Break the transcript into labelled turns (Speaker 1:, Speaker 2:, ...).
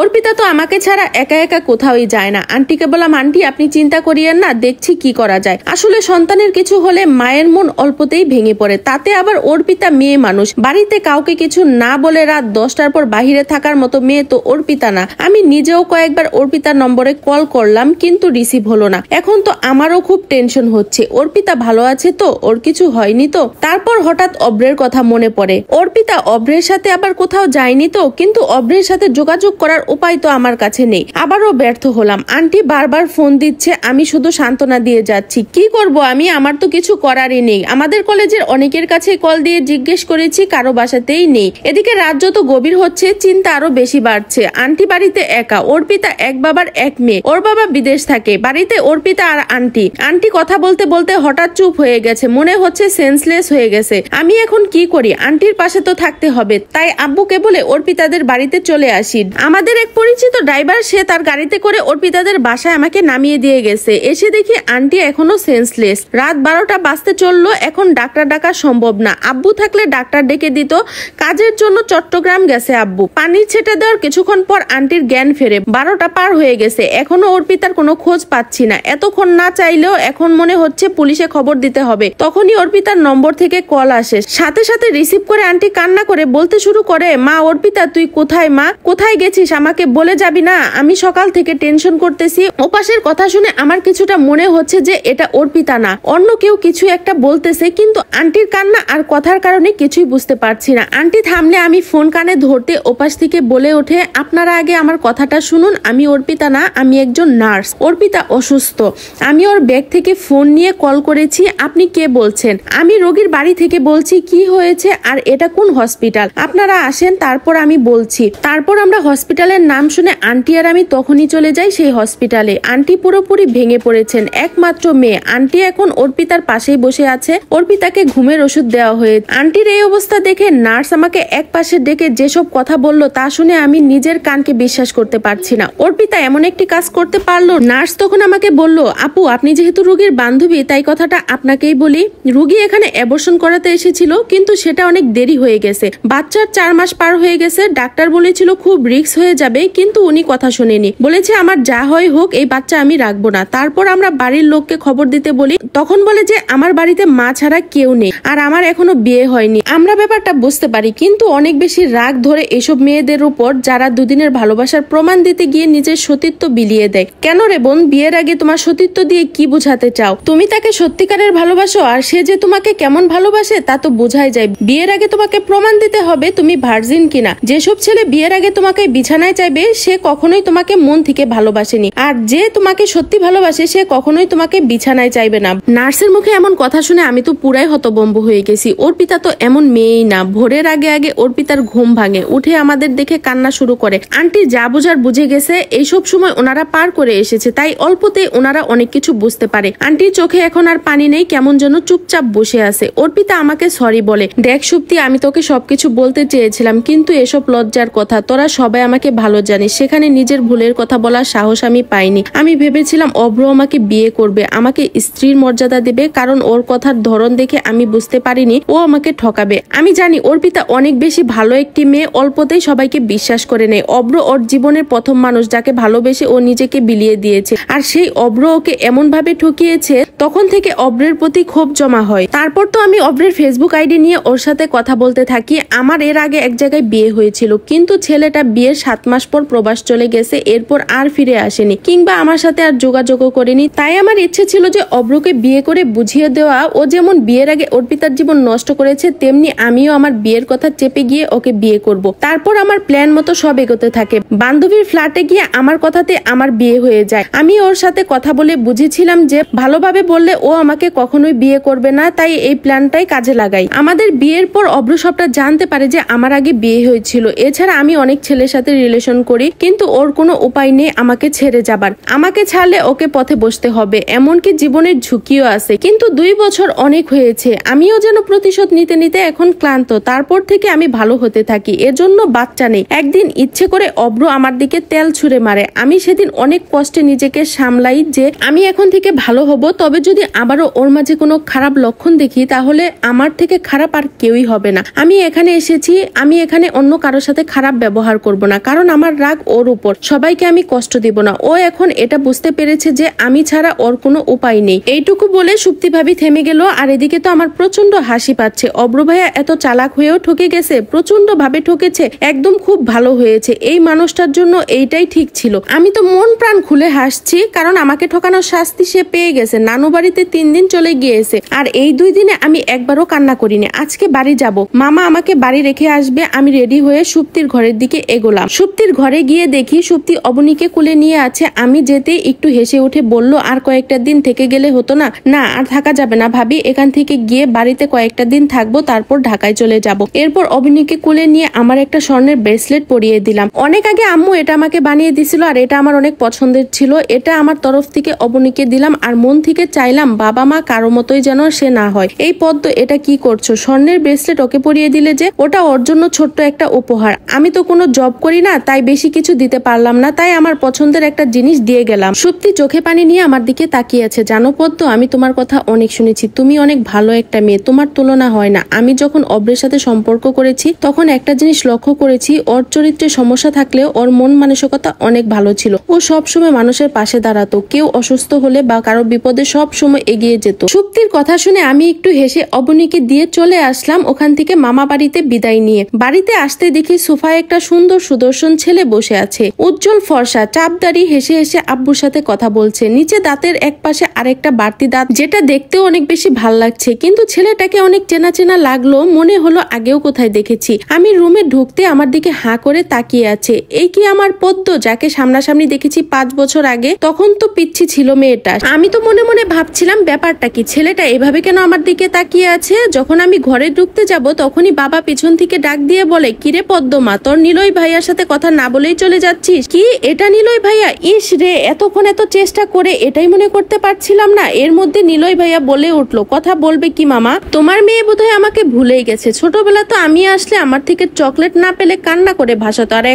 Speaker 1: অর্পিতা তো আমাকে ছাড়া একা একা কোথাওই যায় না। আন্টিকে বললাম, আন্টি আপনি চিন্তা করিয়েন না, দেখছি কি করা যায়। আসলে সন্তানের কিছু হলে মায়ের মন অল্পতেই ভেঙে পড়ে, তাতে আবার অর্পিতা মেয়ে মানুষ, বাড়িতে কাউকে কিছু না বলে রাত 10টার পর বাহিরে থাকার মতো মেয়ে তো অর্পিতা না। আমি নিজেও কয়েকবার অর্পিতার নম্বরে কল করলাম, কিন্তু রিসিভ হলো না। এখন তো আমারও খুব টেনশন হচ্ছে, অর্পিতা ভালো আছে তো, ওর কিছু হয়নি তো। তারপর হঠাৎ অব্রের কথা মনে পড়ে, অর্পিতা অব্রের সাথে আবার কোথাও যায়নি তো, কিন্তু অব্রের সাথে যোগাযোগ করার উপায় তো আমার কাছে নেই। আবারও ব্যর্থ হলাম, আন্টি বারবার ফোন দিচ্ছে, আমি শুধু সান্ত্বনা দিয়ে যাচ্ছি। কি করব আমি, আমার তো কিছু করারই নেই। আমাদের কলেজের অনেকের কাছে কল দিয়ে জিজ্ঞেস করেছি, কারো বাসাতেই নেই। এদিকে রাত যত গভীর হচ্ছে চিন্তা আরো বেশি বাড়ছে। আন্টি বাড়িতে একা, অর্পিতা এক বাবার এক মেয়ে, ওর বাবা বিদেশ থাকে, বাড়িতে অর্পিতা আর আন্টি। আন্টি কথা বলতে বলতে হঠাৎ চুপ হয়ে গেছে, মনে হচ্ছে সেন্সলেস হয়ে গেছে। আমি এখন কি করি, আন্টির পাশে তো থাকতে হবে। তাই আব্বুকে বলে অর্পিতাদের বাড়িতে চলে আসি। আমাদের এক পরিচিত ড্রাইভার, সে তার গাড়িতে করে অর্পিতাদের বাসায় আমাকে নামিয়ে দিয়ে গেছে। এসে দেখি আন্টি এখনো সেন্সলেস। রাত 12টা বাজতে চললো, এখন ডাক্তার ডাকা সম্ভব না। আব্বু থাকলে ডাক্তার ডেকে দিত। কাজের জন্য চট্টগ্রাম গেছে আব্বু। পানির ছেটে দেওয়ার কিছুক্ষণ পর আন্টির জ্ঞান ফেরে। 12টা পার হয়ে গেছে, এখনো অর্পিতার কোনো খোঁজ পাচ্ছি না। এতক্ষণ না চাইলেও এখন মনে হচ্ছে পুলিশে খবর দিতে হবে। তখনই অর্পিতার নম্বর থেকে কল আসে, সাথে সাথে রিসিভ করে আন্টি কান্না করে বলতে শুরু করে, মা অর্পিতা তুই কোথায়, মা কোথায় গেছিস, আমাকে বলে যাবি না? আমি সকাল থেকে টেনশন করতেছি। ওপাশের কথা শুনে আমার কিছুটা মনে হচ্ছে যে এটা অর্পিতা না, অন্য কেউ কিছু একটা বলতেছে, কিন্তু আন্টির কান্না আর কথার কারণে কিছুই বুঝতে পারছি না। আন্টি থামলে আমি ফোন কানে ধরতে ওপাশ থেকে বলে ওঠে, আপনারা আগে আমার কথাটা শুনুন, আমি অর্পিতা না, আমি একজন নার্স। অর্পিতা অসুস্থ। আমি ওর ব্যাগ থেকে ফোন নিয়ে কল করেছি। আপনি কে বলছেন? আমি রোগীর বাড়ি থেকে বলছি। কি হয়েছে আর এটা কোন হসপিটাল? আপনারা আসেন, তারপর আমি বলছি। তারপর আমরা হসপিটালের নাম শুনে আন্টি আর আমি তখনই চলে যাই সেই হসপিটালে। আন্টি পুরোপুরি ভেঙে পড়েছেন, একমাত্র মেয়ে। আন্টি এখন অর্পিতার পাশেই বসে আছে, অর্পিতাকে ঘুমের ওষুধ দেওয়া হয়েছে। আন্টির এই অবস্থা দেখে নার্স আমাকে এক পাশে ডেকে যেসব কথা বলল তা শুনে আমি নিজের কানকে বিশ্বাস করতে পারছি না। অর্পিতা এমন একটি কাজ করতে পারলো? নার্স তখন আমাকে বলল, আপু আপনি যেহেতু রোগীর বান্ধবী তাই কথাটা আপনাকেই বলি। রোগী এখানে অ্যাবর্শন করাতে এসেছিল, কিন্তু সেটা অনেক দেরি হয়ে গেছে। বাচ্চার 4 মাস পার হয়ে গেছে। ডাক্তার বলেছিল খুব রিস্ক হয়ে যাবে, কিন্তু উনি কথা শুনেনি। বলেছে আমার যা হয় হোক, এই বাচ্চা আমি রাখবো না। তারপর আমরা বাড়ির লোককে খবর দিতে বলি, তখন বলে যে আমার বাড়িতে মা ছাড়া কেউ নেই আর আমার এখনো বিয়ে হয়নি। আমরা ব্যাপারটা বুঝতে পারি, কিন্তু অনেক বেশি রাগ ধরে এসব মেয়েদের উপর যারা দুদিনের ভালোবাসার প্রমাণ দিতে গিয়ে নিজের সতীত্ব বিলিয়ে দেয়। কেন রে বোন, বিয়ের আগে তোমার সতীত্ব দিয়ে কি বোঝাতে চাও? তুমি তাকে সত্যিকারের ভালোবাসো, আর সে যে তোমাকে কেমন ভালোবাসে তা তো বোঝাই যায়। বিয়ের আগে তোমাকে প্রমাণ দিতে হবে তুমি ভার্জিন কিনা। যেসব ছেলে বিয়ের আগে তোমাকে বিছানায় চাইবে সে কখনোই তোমাকে মন থেকে ভালোবাসেনি, আর যে তোমাকে সত্যি ভালোবাসে সে কখনোই তোমাকে বিছানায় চাইবে না। নার্সের মুখে এমন কথা শুনে আমি তো পুরাই হতবম্ব হয়ে গেছি। অর্পিতা তো এমন মেয়েই না। ভোরের আগে আগে অর্পিতার ঘুম ভাঙে, উঠে আমাদের দেখে কান্না শুরু করে। আন্টি যা বুঝার বুঝে গেছে, এইসব সময় ওনারা পার করে এসেছে, তাই অল্পতেই ওনারা অনেক কিছু বুঝতে পারে। আন্টির চোখে এখন আর পানি নেই, কেমন যেন চুপচাপ বসে আছে। অর্পিতা আমাকে সরি বলে, দেখ সুপ্তি আমি তোকে সবকিছু বলতে চেয়েছিলাম, কিন্তু এসব লজ্জার কথা, তোরা সবাই আমাকে ভালো জানিস, সেখানে নিজের ভুলের কথা বলার সাহস আমি পাইনি। আমি ভেবেছিলাম অভ্র আমাকে বিয়ে করবে, আমাকে স্ত্রীর মর্যাদা দেবে, কারণ ওর কথার ধরন দেখে আমি বুঝতে পারিনি ও আমাকে ঠকাবে। আমি জানি অর্পিতা অনেক বেশি ভালো একটি মেয়ে, অল্পতেই সবাইকে বিশ্বাস করে নেয়। অভ্র ওর জীবনের প্রথম মানুষ যাকে ভালোবেসে ও নিজেকে বিলিয়ে দিয়েছে, আর সেই অভ্র ওকে এমন ভাবে ঠকিয়েছে, তখন থেকে অভ্রের প্রতি ক্ষোভ জমা হয়। তারপর তো আমি অভ্রের ফেসবুক আইডি নিয়ে ওর সাথে কথা বলতে থাকি। আমার এর আগে এক জায়গায় বিয়ে হয়েছিল, কিন্তু ছেলেটা বিয়ের 7 মাস পর প্রবাস চলে গেছে, এরপর আর ফিরে আসেনি, কিংবা আমার সাথে আর যোগাযোগও করেনি। তাই আমার ইচ্ছে ছিল যে অভ্রকে বিয়ে করে বুঝিয়ে দেওয়া, ও যেমন বিয়ের আগে অর্পিতার জীবন নষ্ট করেছে, তেমনি আমিও আমার বিয়ের কথা চেপে গিয়ে ওকে বিয়ে করব। তারপর আমার প্ল্যান মতো সব এগোতে থাকে। বান্ধবীর ফ্ল্যাটে গিয়ে আমার কথাতে আমার বিয়ে হয়ে যায়। আমি ওর সাথে কথা বলে বুঝেছিলাম যে ভালোভাবে বললে ও আমাকে কখনোই বিয়ে করবে না, তাই এই প্ল্যানটাই কাজে লাগাই। আমাদের বিয়ের পর অভ্র সবটা জানতে পারে যে আমার আগে বিয়ে হয়েছিল। এছাড়া আমি অনেক ছেলের সাথে রিলেশন করি, কিন্তু ওর কোনো উপায় নেই আমাকে ছেড়ে যাবার। আমাকে ছাড়লে ওকে পথে বসতে হবে, এমনকি জীবনের ঝুঁকিও আছে। কিন্তু 2 বছর অনেক হয়েছে, আমিও যেন প্রতিশোধ নিতে নিতে এখন ক্লান্ত। তারপর থেকে আমি ভালো হতে থাকি, এজন্য বাচ্চা নেই। একদিন ইচ্ছে করে অভ্র আমার দিকে তেল ছুঁড়ে মারে। আমি সেদিন অনেক কষ্টে নিজেকে সামলাই যে আমি এখন থেকে ভালো হব, তবে যদি আবারও ওর মাঝে কোনো খারাপ লক্ষণ দেখি তাহলে আমার থেকে খারাপ আর কেউই হবে না। আমি এখানে এসেছি, আমি এখানে অন্য কারোর সাথে খারাপ ব্যবহার করব না, কারণ আমার রাগ ওর উপর, সবাইকে আমি কষ্ট দিব না। ও এখন এটা বুঝতে পেরেছে যে আমি ছাড়া ওর কোনো উপায় নেই। এইটুকু বলে সুপ্তি ভাবি থেমে গেল। আর এদিকে তো আমার প্রচন্ড হাসি পাচ্ছে। অব্র ভাইয়া এত চালাক হয়েও ঠকে গেছে, প্রচন্ড ভাবে ঠকেছে, একদম খুব ভালো হয়েছে। এই মানুষটার জন্য এইটাই ঠিক ছিল। আমি তো মন প্রাণ খুলে হাসছি, কারণ আমাকে ঠকানোর শাস্তি সে পেয়ে গেছে। নানু বাড়িতে 3 দিন চলে গিয়েছে, আর এই 2 দিনে আমি একবারও কান্না করিনি। আজকে বাড়ি যাব, মামা আমাকে বাড়ি রেখে আসবে। আমি রেডি হয়ে সুপ্তির ঘরের দিকে এগোলাম। সুপ্তির ঘরে গিয়ে দেখি সুপ্তি অবনীকে কুলে নিয়ে আছে। আমি যেতে একটু হেসে উঠে বলল, আর কয়েকটা দিন থেকে গেলে হতো না? না, আর থাকা যাবে না ভাবি, এখান থেকে গিয়ে বাড়িতে কয়েকটা দিন থাকবো, তারপর ঢাকায় চলে যাব। এরপর অবনীকে কুলে নিয়ে আমার একটা স্বর্ণের ব্রেসলেট পরিয়ে দিলাম। অনেক আগে আম্মু এটা আমাকে বানিয়ে দিছিল, আর এটা আমার অনেক পছন্দের ছিল। এটা আমার তরফ থেকে অবনীকে দিলাম, আর মন থেকে চাইলাম বাবা মা কারো মতোই যেন সে না হয়। এই পদ্ম, এটা কি করছো? স্বর্ণের ব্রেসলেট ওকে পরিয়ে দিলে যে? ওটা ওর জন্য ছোট্ট একটা উপহার। আমি তো কোনো জব করি না, তাই বেশি কিছু দিতে পারলাম না, তাই আমার পছন্দের একটা জিনিস দিয়ে গেলাম। সুপ্তি চোখে পানি নিয়ে আমার দিকে তাকিয়ে আছে। জানো পদ্ম, আমি তোমার কথা অনেক শুনেছি, তুমি অনেক ভালো একটা মেয়ে, তোমার তুলনা হয় না। আমি যখন অব্রের সাথে সম্পর্ক করেছি তখন একটা জিনিস লক্ষ্য করেছি, ওর চরিত্রে সমস্যা থাকলেও ওর মন মানসিকতা অনেক ভালো ছিল। ও সব সময় মানুষের পাশে দাঁড়াতো, কেউ অসুস্থ হলে বা কারো বিপদে সব সময় এগিয়ে যেত। সুপ্তির কথা শুনে আমি একটু হেসে অবনীকে দিয়ে চলে আসলাম ওখান থেকে মামা বাড়িতে বিদায় নিয়ে। বাড়িতে আসতে দেখি সোফায় একটা সুন্দর সুদর্শন ছেলে বসে আছে, উজ্জ্বল ফর্সা, চাপদাড়ি, হেসে হেসে আব্বুর সাথে কথা বলছে। নিচে দাঁতের এক পাশে আরেকটা বাড়তি দাঁত, যেটা দেখতেও অনেক বেশি ভাল লাগছে। কিন্তু ছেলেটাকে অনেক চেনা চেনা লাগলো, মনে হলো আগেও কোথায় দেখেছি। আমি রুমে ঢুকতে আমার দিকে হাঁ করে তাকিয়ে আছে। এই কি আমার পদ্ম, যাকে সামনাসামনি দেখেছি 5 বছর আগে? তখন তো পিচ্ছি ছিল মেয়েটা। আমি তো মনে মনে ভাবছিলাম ব্যাপারটা কি, ছেলেটা এভাবে কেন আমার দিকে তাকিয়ে আছে? যখন আমি ঘরে ঢুকতে যাব তখনই বাবা পিছন থেকে ডাক দিয়ে বলে, কিরে পদ্মমা, তোর নিলয় ভাইয়ার সাথে কথা না বলেই চলে যাচ্ছিস? কি এটা নিলয় ভাইয়া? ইস রে, এতক্ষণ এত চেষ্টা করে এটাই মনে করতে পারছিলাম না। এর মধ্যে নিলয় ভাইয়া বলে উঠলো, কথা বলবে কি মামা, তোমার মেয়ে বোধহয় আমাকে ভুলেই গেছে। ছোটবেলা তো আমি আসলে আমার থেকে চকলেট না পেলে কান্না করে ভাসাতো, আর